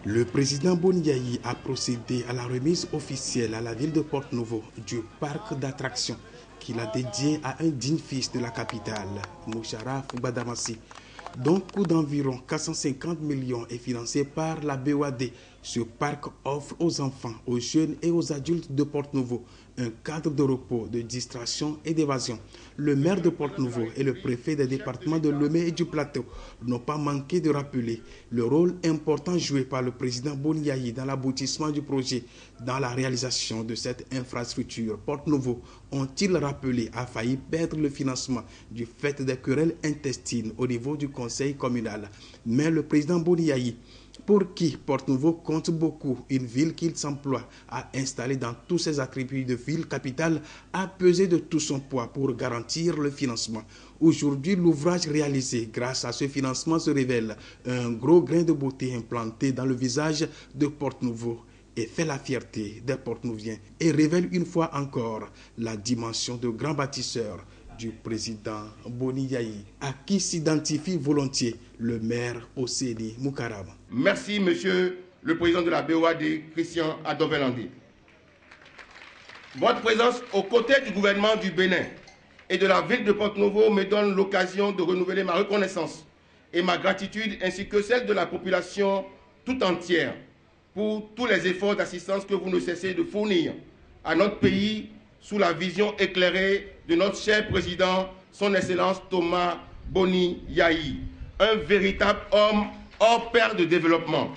Le président Boniayi a procédé à la remise officielle à la ville de Porto-Novo du parc d'attractions qu'il a dédié à un digne fils de la capitale, Moucharaf Badamassi, dont coût d'environ 450 millions est financé par la BOAD. Ce parc offre aux enfants, aux jeunes et aux adultes de Porto-Novo un cadre de repos, de distraction et d'évasion. Le maire de Porto-Novo et le préfet des départements de Lomé et du Plateau n'ont pas manqué de rappeler le rôle important joué par le président Boniayi dans l'aboutissement du projet, dans la réalisation de cette infrastructure. Porto-Novo, ont-ils rappelé, a failli perdre le financement du fait des querelles intestines au niveau du conseil communal. Mais le président Boniayi, pour qui Porto-Novo compte beaucoup, une ville qu'il s'emploie à installer dans tous ses attributs de ville capitale, a pesé de tout son poids pour garantir le financement. Aujourd'hui, l'ouvrage réalisé grâce à ce financement se révèle un gros grain de beauté implanté dans le visage de Porto-Novo et fait la fierté des Porto-Noviens et révèle une fois encore la dimension de grand bâtisseur du président Boniayi, à qui s'identifie volontiers le maire Oseni Moukarama. Merci, monsieur le président de la BOAD, Christian Adovelandi. Votre présence aux côtés du gouvernement du Bénin et de la ville de Porto-Novo me donne l'occasion de renouveler ma reconnaissance et ma gratitude, ainsi que celle de la population tout entière, pour tous les efforts d'assistance que vous ne cessez de fournir à notre pays sous la vision éclairée de notre cher président, son Excellence Thomas Boniayi, un véritable homme hors pair de développement.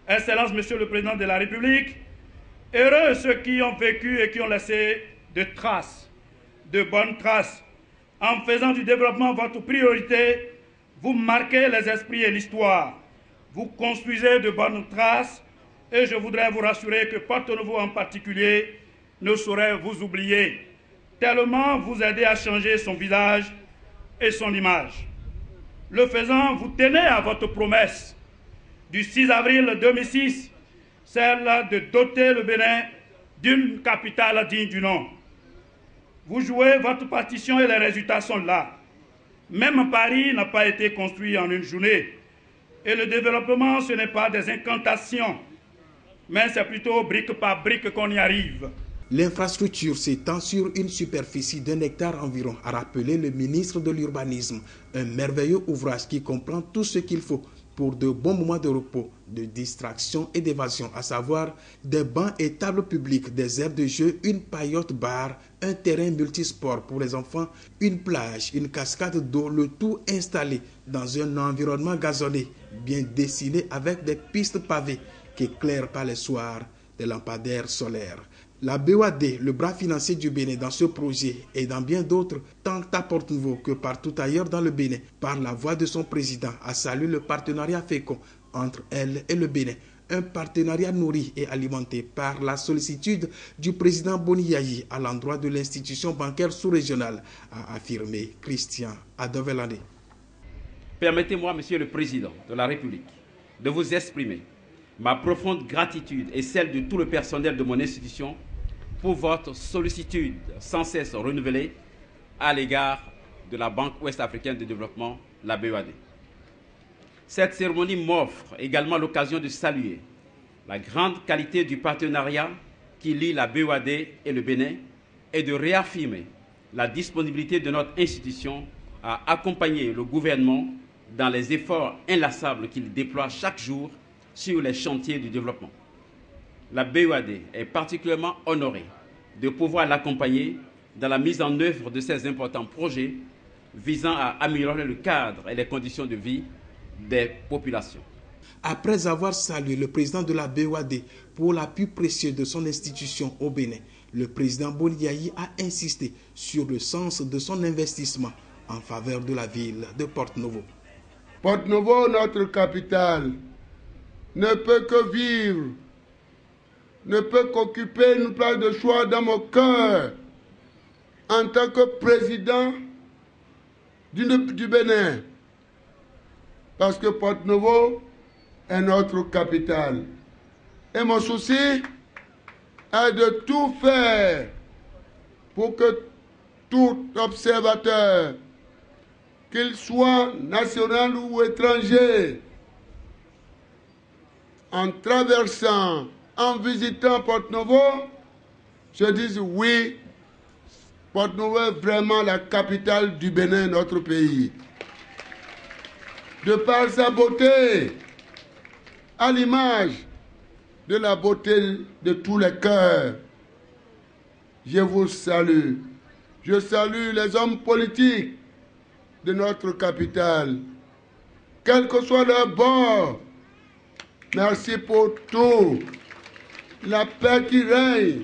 Excellence, Monsieur le Président de la République, heureux ceux qui ont vécu et qui ont laissé de traces, de bonnes traces. En faisant du développement votre priorité, vous marquez les esprits et l'histoire. Vous construisez de bonnes traces et je voudrais vous rassurer que Porto-Novo en particulier ne saurait vous oublier, tellement vous aidez à changer son visage et son image. Le faisant, vous tenez à votre promesse du 6 avril 2006, celle de doter le Bénin d'une capitale digne du nom. Vous jouez votre partition et les résultats sont là. Même Paris n'a pas été construit en une journée. Et le développement, ce n'est pas des incantations, mais c'est plutôt brique par brique qu'on y arrive. L'infrastructure s'étend sur une superficie d'1 hectare environ, a rappelé le ministre de l'Urbanisme. Un merveilleux ouvrage qui comprend tout ce qu'il faut pour de bons moments de repos, de distraction et d'évasion, à savoir des bancs et tables publiques, des aires de jeu, une paillote bar, un terrain multisport pour les enfants, une plage, une cascade d'eau, le tout installé dans un environnement gazonné, bien dessiné avec des pistes pavées qui éclairent par les soirs des lampadaires solaires. La BOAD, le bras financier du Bénin dans ce projet et dans bien d'autres, tant à Porto-Novo que partout ailleurs dans le Bénin, par la voix de son président, a salué le partenariat fécond entre elle et le Bénin. Un partenariat nourri et alimenté par la sollicitude du président Boniayi à l'endroit de l'institution bancaire sous-régionale, a affirmé Christian Adovelande. Permettez-moi, Monsieur le Président de la République, de vous exprimer ma profonde gratitude et celle de tout le personnel de mon institution pour votre sollicitude sans cesse renouvelée à l'égard de la Banque ouest-africaine de développement, la BOAD. Cette cérémonie m'offre également l'occasion de saluer la grande qualité du partenariat qui lie la BOAD et le Bénin et de réaffirmer la disponibilité de notre institution à accompagner le gouvernement dans les efforts inlassables qu'il déploie chaque jour sur les chantiers du développement. La BOAD est particulièrement honorée de pouvoir l'accompagner dans la mise en œuvre de ces importants projets visant à améliorer le cadre et les conditions de vie des populations. Après avoir salué le président de la BOAD pour l'appui précieux de son institution au Bénin, le président Boniayi a insisté sur le sens de son investissement en faveur de la ville de Porto-Novo. Porto-Novo, notre capitale, ne peut que vivre, ne peut qu'occuper une place de choix dans mon cœur en tant que président du Bénin. Parce que Porto-Novo est notre capitale. Et mon souci est de tout faire pour que tout observateur, qu'il soit national ou étranger, en traversant, en visitant Porto-Novo, se disent oui, Porto-Novo est vraiment la capitale du Bénin, notre pays. De par sa beauté, à l'image de la beauté de tous les cœurs, je vous salue. Je salue les hommes politiques de notre capitale, quel que soit leur bord. Merci pour tout. La paix qui règne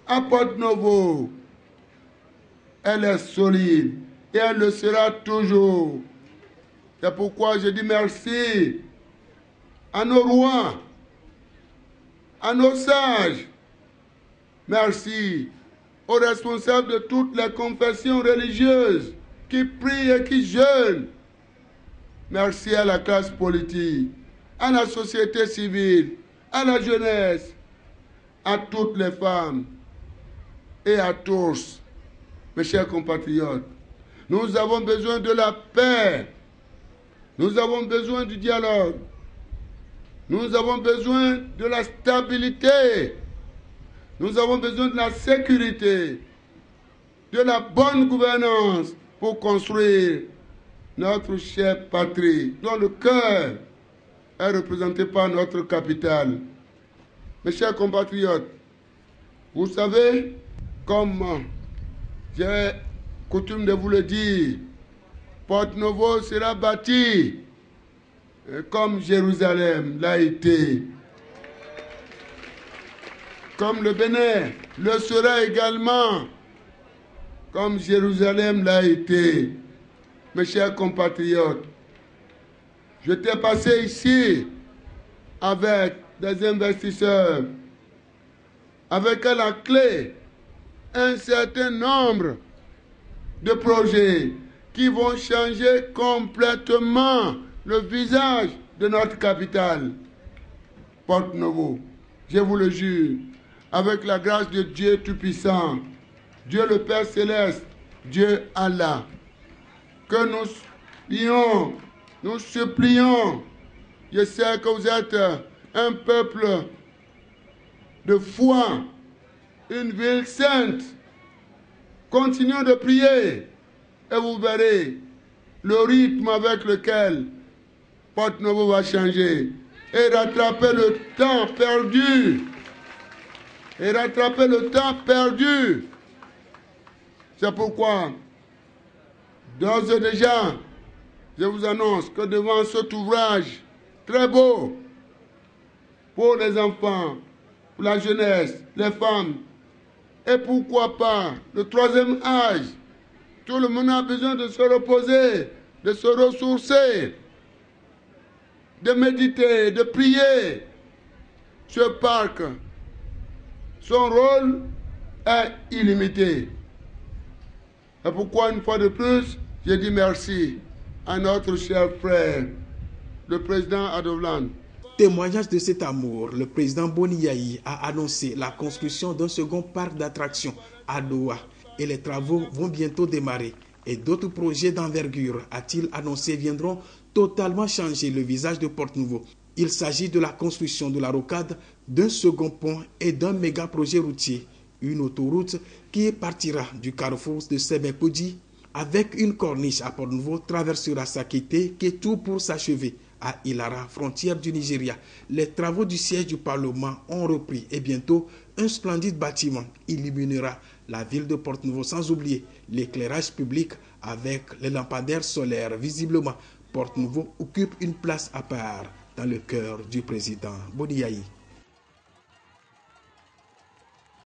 à Porto-Novo, elle est solide et elle le sera toujours. C'est pourquoi je dis merci à nos rois, à nos sages. Merci aux responsables de toutes les confessions religieuses qui prient et qui jeûnent. Merci à la classe politique, à la société civile, à la jeunesse, à toutes les femmes et à tous, mes chers compatriotes. Nous avons besoin de la paix. Nous avons besoin du dialogue. Nous avons besoin de la stabilité. Nous avons besoin de la sécurité, de la bonne gouvernance pour construire notre chère patrie, dont le cœur est représenté par notre capitale. Mes chers compatriotes, vous savez, comme j'ai coutume de vous le dire, Porto-Novo sera bâti comme Jérusalem l'a été. Comme le Bénin le sera également, comme Jérusalem l'a été. Mes chers compatriotes, j'étais passé ici avec des investisseurs, avec à la clé un certain nombre de projets qui vont changer complètement le visage de notre capitale, Porto-Novo. Je vous le jure, avec la grâce de Dieu Tout-Puissant, Dieu le Père Céleste, Dieu Allah, que nous supplions. Je sais que vous êtes un peuple de foi, une ville sainte. Continuons de prier et vous verrez le rythme avec lequel Porto-Novo va changer et rattraper le temps perdu. Et rattraper le temps perdu. C'est pourquoi, d'ores et déjà, je vous annonce que devant cet ouvrage très beau pour les enfants, pour la jeunesse, les femmes, et pourquoi pas le troisième âge, tout le monde a besoin de se reposer, de se ressourcer, de méditer, de prier. Ce parc, son rôle est illimité. Et pourquoi, une fois de plus, je dis merci à notre cher frère, le président Adolan. Témoignage de cet amour, le président Boni Yayi a annoncé la construction d'un second parc d'attractions à Doha et les travaux vont bientôt démarrer. Et d'autres projets d'envergure, a-t-il annoncé, viendront totalement changer le visage de Porto-Novo. Il s'agit de la construction de la rocade, d'un second pont et d'un méga projet routier, une autoroute qui partira du carrefour de Sebekodi avec une corniche à Porto-Novo, traversera Sakete, Ketou pour s'achever à Ilara, frontière du Nigeria. Les travaux du siège du Parlement ont repris et bientôt un splendide bâtiment illuminera la ville de Porto-Novo, sans oublier l'éclairage public avec les lampadaires solaires. Visiblement, Porto-Novo occupe une place à part dans le cœur du président Boni Yayi.